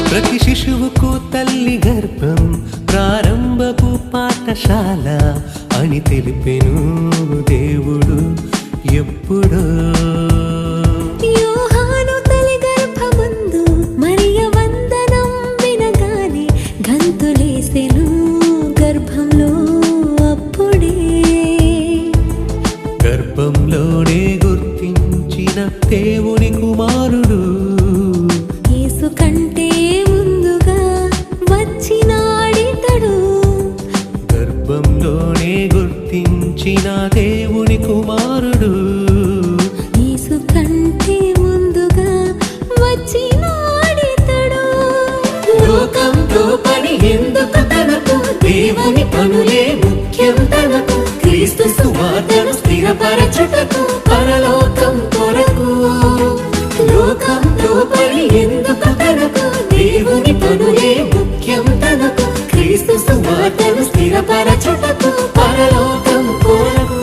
ప్రతి శిశువుకు తల్లి గర్భం ప్రారంభపు పాఠశాల అని తెలిపెను దేవుడు ఎప్పుడో. యోహాను తల్లి గర్భమందు మరియ వందనం వినగానే గంతులేసెను గర్భంలో అప్పుడే. గర్భంలోనే గుర్తించిన దేవుని కుమారుడు యేసు కంటే ముందుగా వచ్చినాడితడు. గర్భంలోనే గుర్తించిన దేవుని కుమారుడు యేసు కంటే ముందుగా వచ్చినాడితడు. లోకంతో పని ఎందుకు తనకు, దేవుని పనులే ముఖ్యం తనకు. క్రీస్తు సువార్తను స్థిరపరచుటకు పరలోకం కొరకు. లోకంతో పని ఎందుకు తనకు, దేవుని పనులే ముఖ్యం తనకు. క్రీస్తు సువార్తను స్థిరపరచుటకు పరలోకం కొరకు.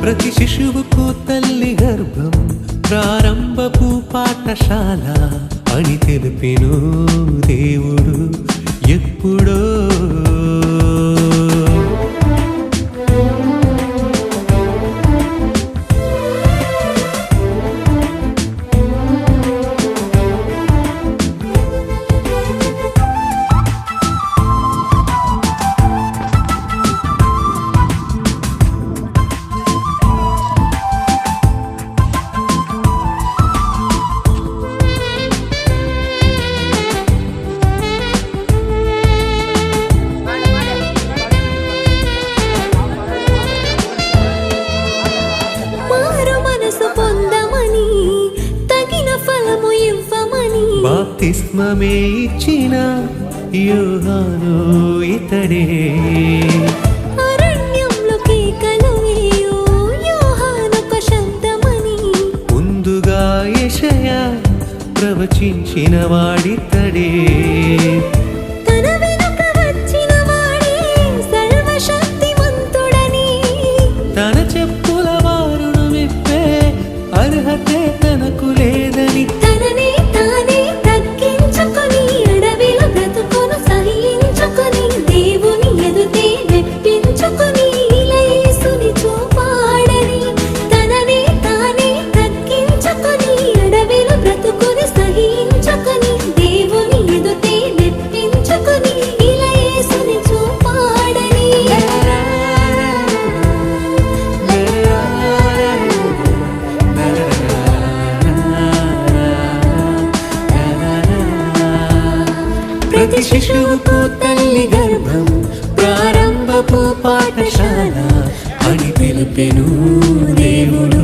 ప్రతి శిశువుకు తల్లి గర్భం ప్రారంభపు పాఠశాల అని తెలిపెను దేవుడు ఎప్పుడో. బాప్తిస్మమే ఇచ్చిన యోహాను ఇతడే. అరణ్యంలో కేకలు వేయు యోహానొక శబ్దమని ముందుగా యెషయా ప్రవచించిన వాడితడే. తన వెనుక వచ్చిన వాడే సర్వశక్తిమంతుడని తన చెప్పుల వారును విప్పే అర్హతే తనకు లేదని. తననే తానే తగ్గించుకొని అడవిలో బ్రతుకును సహించుకొని దేవుని ఎదుటే మెప్పించుకొని ఇలా యేసుని చూపాడని. తననే తానే తగ్గించుకొని అడవిలో బ్రతుకుని సహించుకొని దేవుని ఎదుటే మెప్పించుకొని ఇలా యేసుని చూపాడని. ప్రతి శిశువుకు తల్లి గర్భం ప్రారంభపు పాఠశాల అని తెలిపెను దేవుడు.